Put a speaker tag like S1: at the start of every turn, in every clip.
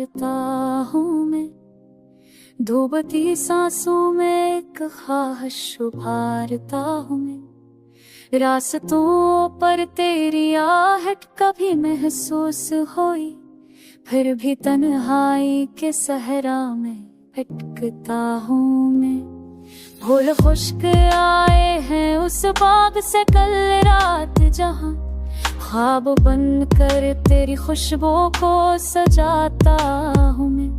S1: संभालता हूँ मैं, डूबती सांसों में एक ख्वाहिश उभारता हूँ मैं। रास्तों पर तेरी आहट कभी महसूस हुई, फिर भी तन्हाई के सहरा में भटकता हूँ मैं। फूल खुश्क आए हैं उस बाग से कल रात, जहाँ ख्वाब बनकर तेरी खुशबू को सजाता हूँ मैं।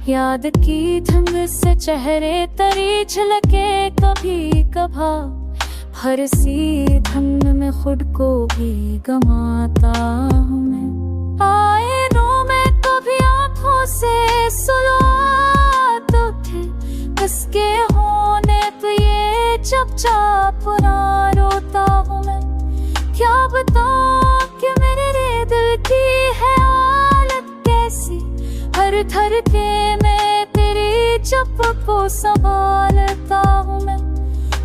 S1: याद की ढंग से चेहरे तरी झलके कभी कभार, हर सी धन में खुद को भी गंवाता हूँ मैं। आईनों में कभी आंखों से सुलगात उठे, किसके होने पे ये चुपचाप ना रोता हूँ मैं। क्या बताऊं कि मेरे दिल की है हालत कैसी, हर धड़के में तेरी चुप को संभालता हूँ मैं।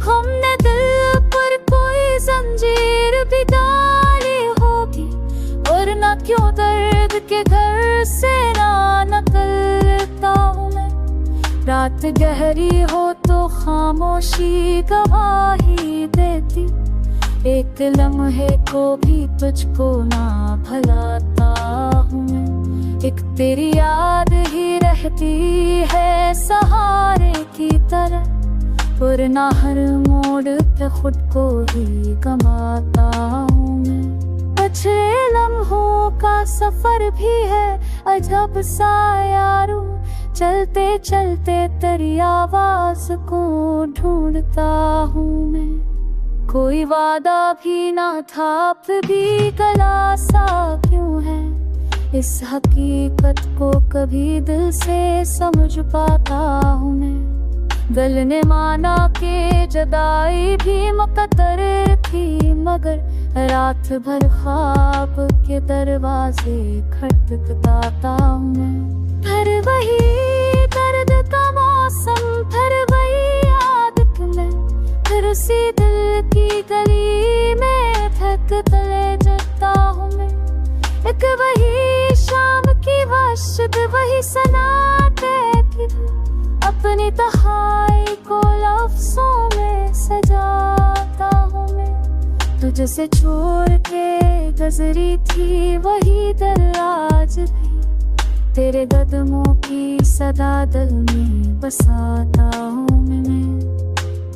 S1: हमने दिल पर कोई जंजीर भी डाली होगी, और ना क्यों दर्द के घर से ना निकलता हूँ मैं। रात गहरी हो तो खामोशी गवाही देती, एक लम्हे को भी तुझको ना भुलाता हूँ मैं। एक तेरी याद ही रहती है सहारे की तरह, पर ना हर मोड़ पे खुद को ही गंवाता हूँ मैं। पिछले लम्हों का सफर भी है अजब सा यारो, चलते चलते तेरी आवाज को ढूंढता हूँ मैं। कोई वादा भी ना था फिर भी गला सा क्यों है, इस हकीकत को कभी दिल से समझ पाता हूँ मैं। दिल ने माना के जुदाई भी मुकद्दर थी, मगर रात भर ख्वाब के दरवाजे खटखटाता हूँ मैं। फिर वही दर्द का मौसम, फिर वही आदत में, फिर उसी दिल की गली में थक तले जता हूँ मैं। एक वही शाम की वशद, वही सनाटे थी, अपनी तन्हाई को लफ्जों में सजाता हूँ मैं। तुझसे छोड़ के गुजरी थी वही दिल आज भी, तेरे कदमों की सदा दिल में बसाता हूँ मैं।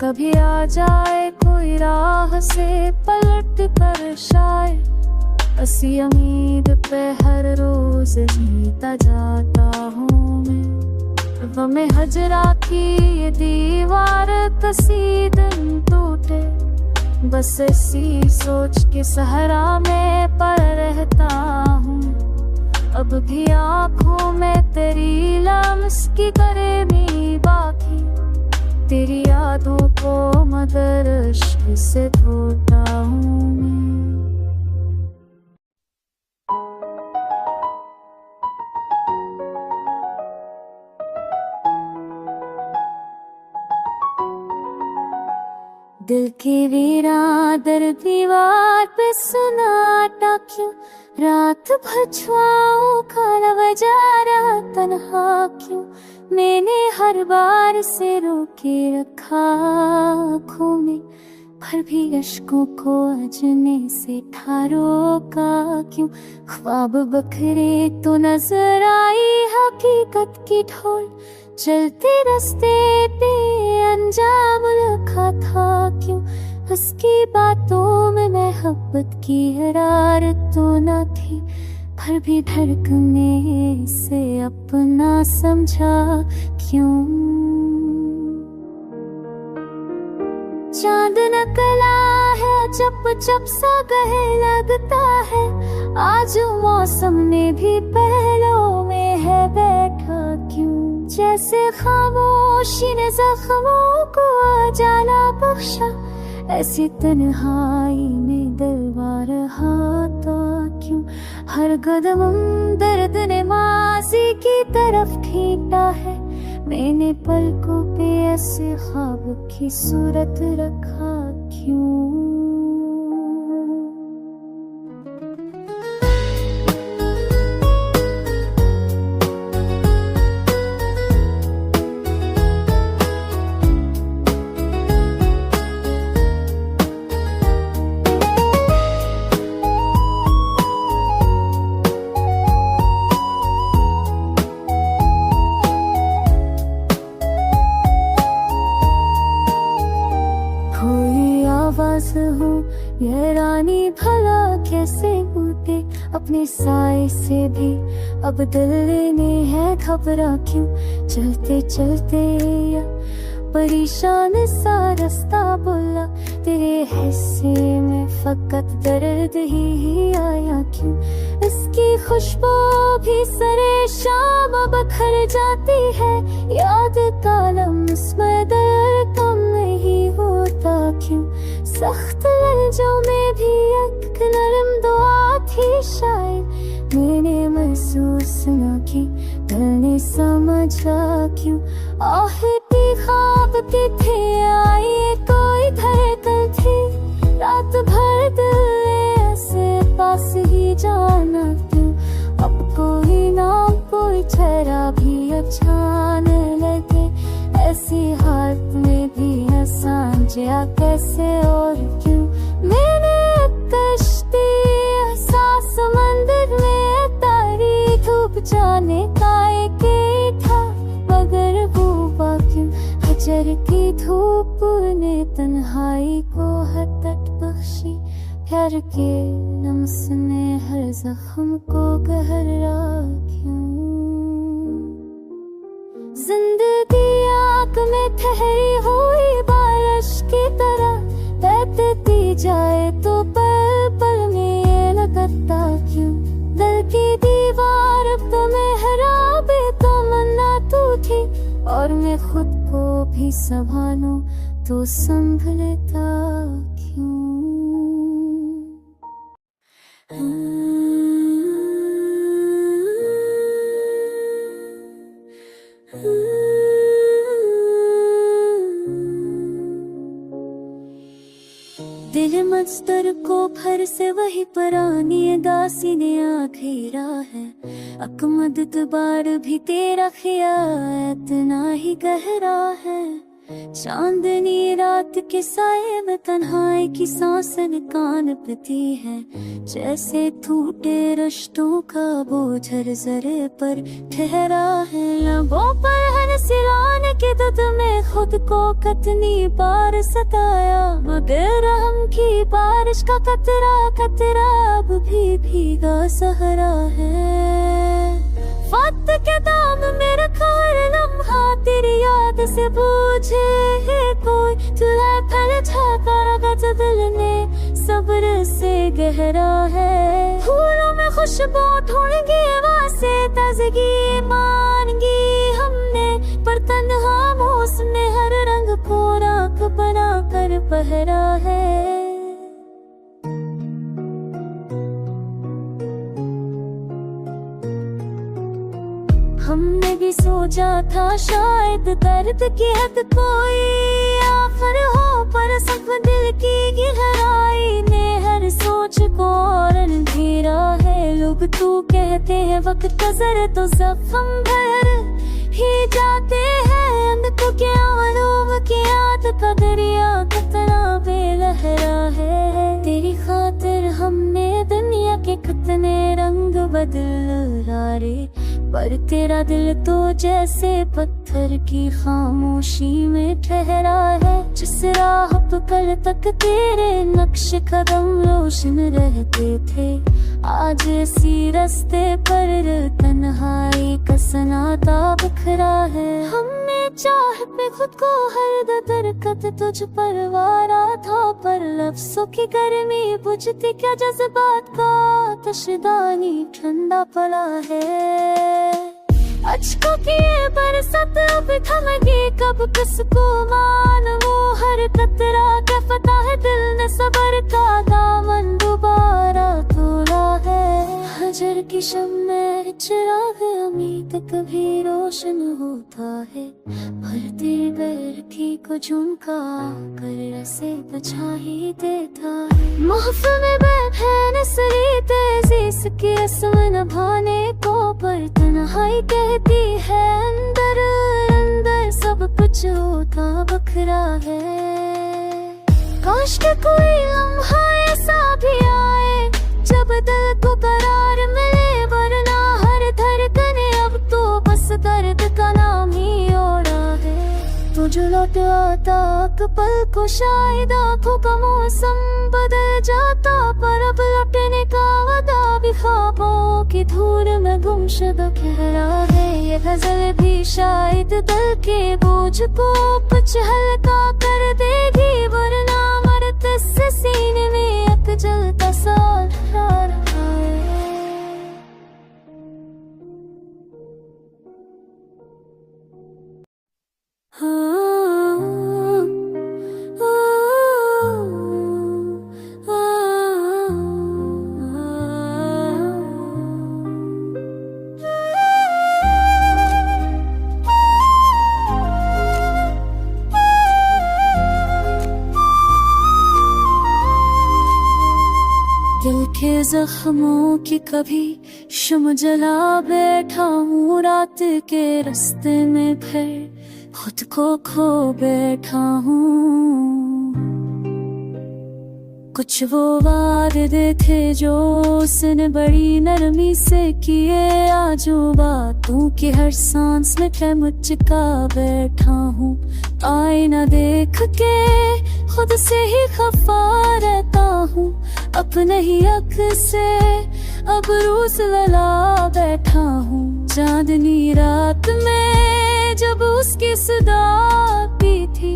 S1: कभी आ जाए कोई राह से पलट कर शायद, असी उम्मीद पे हर रोज जीता जाता हूँ मैं। गम हजरा की ये दीवार कसी दिन टूटे, बस इसी सोच के सहरा में पड़ रहता हूँ। अब भी आँखों में तेरी लम्स की गर्मी बाकी, तेरी यादों को मगर इश्क से धोता हूँ मैं। दिल की वीरान दर दीवार पे सुनाटा क्यों, रात भर छुआओं खाना बजा रहा तन्हा क्यों। मैंने हर बार से रोके रखा आँखों में, पर भी अश्कों को अजने से था रोका क्यों। ख्वाब बखरे तो नजर आई हकीकत की ढोल, चलते रास्ते पे अंजाम लिखा था क्यों। उसकी बातों में मोहब्बत की हरारत तो न थी, पर भी धड़कने से अपना समझा क्यों। चांद निकला है चप चप सा गहे लगता है, आज मौसम ने भी पहलों में है बैठा क्यों। जैसे खामोशी ने जख्मों को जाला बख्शा, ऐसी तन्हाई में दिल बार हाथा क्यों। हर कदम दर्द ने माजी की तरफ खींचा है, मैंने पलकों पे ऐसे ख्वाब की सूरत रखा क्यों। कैसे टूटे अपने साए से भी, अब दिल लेने है घबरा क्यों, चलते चलते या परेशान सा रास्ता बोला, तेरे हिस्से में फकत दर्द ही आया क्यों, इसकी खुशबू भी सरे शाम बखर जाती है, याद कालम उसमें दर्द कम नहीं होता क्यों, सख्त लहजों में भी एक नरम दुआ थी शायद, मैंने महसूस न की दिल ने समझा क्यों, आहती ख्वाब की थी आई कोई धड़कन थी, रात भर दिल ऐसे पास ही जाना क्यों, अब कोई नाम कोई चेहरा भी अच्छा न लगे, ऐसी हालत में भी आसान जिया कैसे और क्यों, मैंने कश्ती एहसास समंदर में तारी धूप जाने का एक था, मगर डूबा क्यों, हजर की धूप ने तन्हाई को हदत बख्शी, प्यार के लम्स ने हर जख्म को गहरा क्यों, जिंदगी आग में ठहरी हुई बारिश की तरह बहती जाए तो पल पल में लगता क्यों, दिल की दीवार पे मेहराबे तो मन्ना तू थी, और मैं खुद को भी संभालूं तो संभलता क्यों। दिल मस्तर को भर से वही पुरानी दासी ने आ घेरा है, अकमद दुबार भी तेरा ख्याल इतना ही गहरा है, चांदनी रात के साए में तन्हाई की सांसें कान पती है, जैसे टूटे रिश्तों का बोझ जरे पर ठहरा है, लबों पर हंसी लाने की दुध में खुद को कितनी बार सताया, मगर रहम की बारिश का कतरा कतरा अब भी भीगा सहरा है, वक्त के दाम में रखा हर लम्हा तेरी याद से बूझे है कोई, तुझे पहले छाता रखा जो दिल ने सब्र से गहरा है, फूलों में खुशबू ढूंढगी वहाँ से ताजगी मानगी हमने, पर तन्हा मौसम हर रंग को राख बना कर पहरा है, हमने भी सोचा था शायद दर्द की हद कोई आखिर हो, पर सब दिल की गहराई ने हर सोच को और अंधेरा है, लोग तू कहते हैं वक्त गुजर तो जख्म भर ही जाते हैं, उनको क्या मालूम कि याद का दरिया कितना बेलहरा है, तेरी खातिर हमने दुनिया के कितने रंग बदल डाले, पर तेरा दिल तो जैसे पत्थर की खामोशी में ठहरा है, जिस राह पे कल तक तेरे नक्श कदम रोशन रहते थे, आज इसी रास्ते पर तन्हाई का सन्नाटा बिखरा है, हमने चाहत में खुद को हर दरकत तुझ पर वारा था, पर लफ्ज़ों की गर्मी बुझती क्या जज्बात का तशदानी ठंडा पड़ा है, अचको किए बरसात अब थमगी कब किसको मानूं, हर कतरा क्या पता है दिल ने सबर का दामन दोबारा तोड़ा है, हजर की शम्मे चिराग उम्मीद कभी रोशन होता है, पर तेरे बैरकी को झुमका कर ऐसे बचा ही देता है, महफिल में बैठे नसरी तेजी से इसम नभाने को, पर तन्हाई कहती है अंदर अंदर सब कुछ होता बखरा है, काश के कोई लम्हा ऐसा भी आए जब दिल को करार मिले, वरना हर धड़कन अब तो बस दर्द का नाम ही ओढ़ा है, जो लौट आता पल को शायद आंखों का मौसम बदल जाता, पर अब लौटने का वादा भी ख्वाबों की धूल में गुमशुदा कहरा है। ये गजल भी शायद दिल के बोझ को कुछ हल्का कर देगी, वरना मरते से सीने में एक जलता सा रहा है। दिल के जख्मों की कभी शम जला बैठा हूँ, रात के रास्ते में फिर खुद को खो बैठा हूँ। कुछ वो वादे थे जो उसने बड़ी नरमी से किए, आज वो बातों की हर सांस में मुचका बैठा हूँ। आईना देख के खुद से ही खफा रहता हूँ, अपने ही अख से अब रूस लला बैठा हूँ। चांदनी रात में जब उसकी सदा आती थी,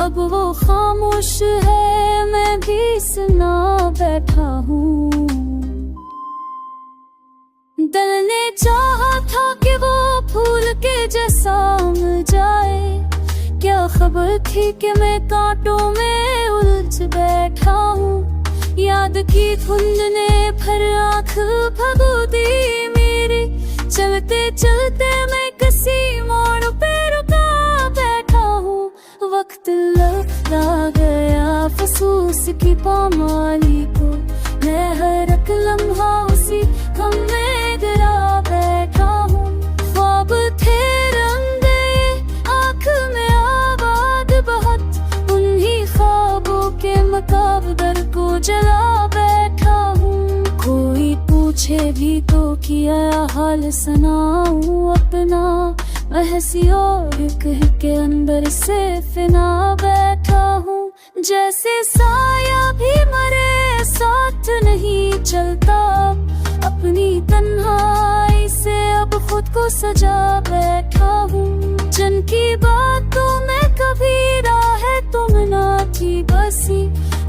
S1: अब वो खामोश है मैं भी सुना बैठा हूँ। दिल ने चाहा था कि वो फूल के जैसा मिल जाए, क्या खबर थी कि मैं कांटों में उलझ बैठा हूँ। याद की धुंध ने फिर आँख भगो दी मेरी, चलते चलते मैं किसी मोड़ पे रुका बैठा हूँ। वक्त लगता गया फसूस की पामाली को, मैं हर एक लम्हा उसी गम में गिरा बैठा हूँ। ख्वाब थे रंग गए आँख में आबाद बहुत, उन्हीं ख्वाबों के मकाबदर को जला बैठा हूँ। कोई पूछे भी तो किया हाल सुनाऊं अपना, महसी और कह के अंदर से फिना बैठा हूँ। जैसे साया भी मरे साथ नहीं चलता, अपनी तन्हाई से अब खुद को सजा बैठा हूँ। जिनकी बातों में कभी राह तुम ना थी बसी,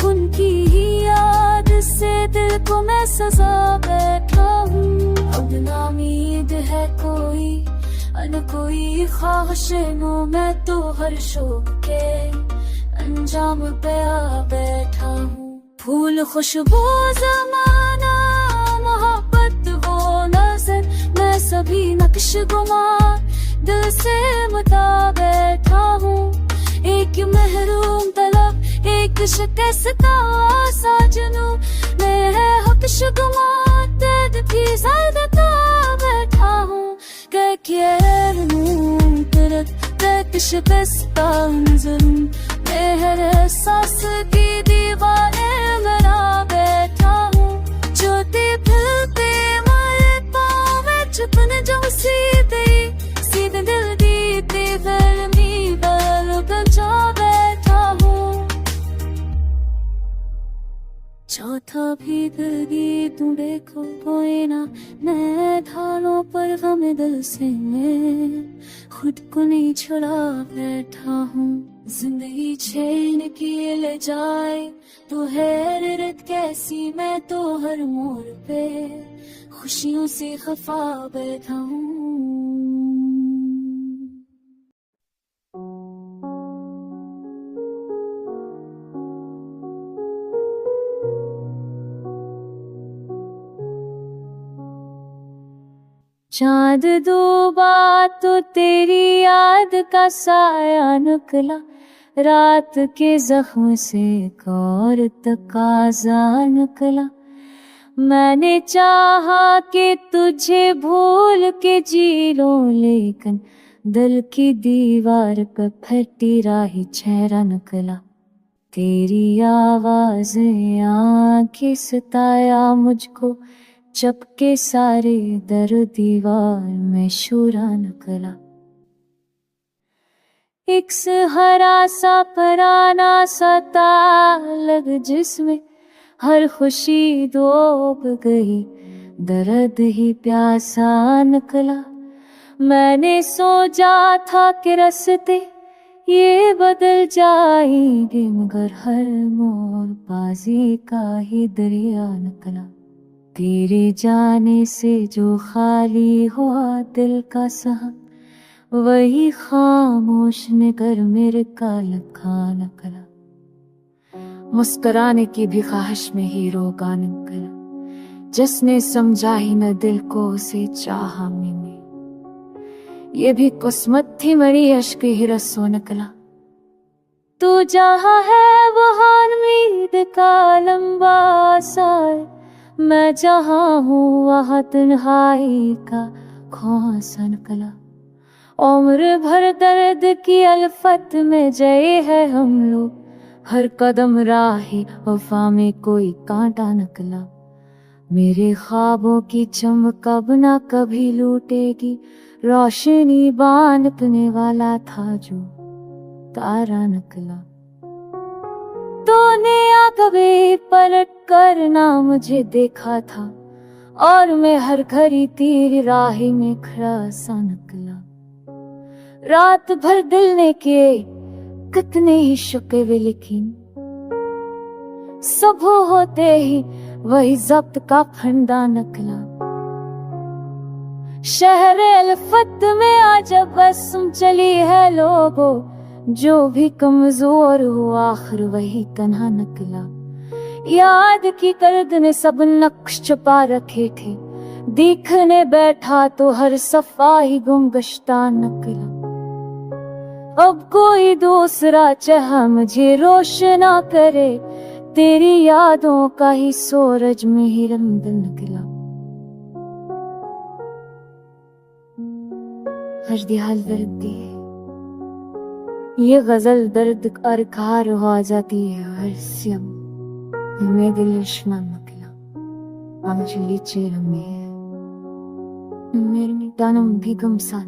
S1: उनकी ही याद से दिल को मैं सजा बैठा हूँ। अब ना उम्मीद है कोई न कोई ख्वाहिशों, मैं तो हर शौक के अंजाम पे आ बैठा हूँ। फूल खुशबू ज़माना मोहब्बत वो नज़र, मैं सभी नक्श गुमा दिल से मिटा बैठा हूँ। एक महरूम तलब एक शिकस्ता साजनू, मैं है हक शुगमा दर्द भी ज़्यादा बैठा हूँ। तेरे शिकस्ता नज़र मैं हर एहसास की दीवारें बना बैठा हूँ। जोते फिरते मारे पाँव में छुपने जो सीधे दिल दीते गर्मी बल बचा बैठा हूँ। चौथा भी दिलगी तू देखो कोई ना, मैं धारों पर गम दिल से मैं खुद को नहीं छुड़ा बैठा हूँ। जिंदगी छेन की ले जाए तो हैरत कैसी, मैं तो हर मोड़ पे खुशियों से खफा बैठा हूँ। चाँद डूबा तो तेरी याद का साया निकला, रात के जख्म से एक और तकाजा निकला। मैंने चाहा कि तुझे भूल के जी लूं, लेकिन दिल की दीवार पे फटी राही चेहरा निकला। तेरी आवाज़ें आँखें सताया मुझको, चपके सारे दर दीवार में शूरा निकला। एक हरा सा पुराना सा तालग जिसमें हर खुशी डूब गई, दर्द ही प्यासा निकला। मैंने सोचा था कि रास्ते ये बदल जाएंगे, मगर हर मोड़ बाजी का ही दरिया निकला। तेरे जाने से जो खाली हुआ दिल का सहा, वही खामोश ने कर मेरे का लखा निकला। मुस्कुराने की भी ख्वाहिश में ही रोका निकला, जिसने समझा ही न दिल को उसे चाहा मैंने। ये भी किस्मत थी मेरी, अश्क ही रसों निकला। तू जहाँ है वहाँ उम्मीद का लंबा सार, मैं जहाँ हूँ वहाँ तन्हाई का खौंसा निकला। उम्र भर दर्द की अल्फत में जए है हम लोग, हर कदम राही वफा में कोई कांटा निकला। मेरे ख्वाबों की चमक अब ना कभी लूटेगी, रोशनी बांधने वाला था जो तारा निकला। तूने कभी पलट कर ना मुझे देखा था, और मैं हर घड़ी तेरी राह में खड़ा सा निकला। रात भर दिल ने किए कितने ही शिकवे, लेकिन सुबह होते ही वही जब्त का फंदा निकला। शहर अल्फत में आज बस चली है लोगों, जो भी कमजोर हुआ आखिर वही तन्हा निकला। याद की कर्द ने सब नक्श छुपा रखे थे, देखने बैठा तो हर सफाई गुमगश्ता निकला। अब कोई दूसरा चाह मुझे रोशना करे, तेरी यादों का ही सूरज में ही रंग निकला। हर दिहाल दर्द दी है ये गजल, दर्द और खार हो जाती है हर सियम में दिल इश्मा निकला। आंचली चेहरा में मेरे दानम भी गमसान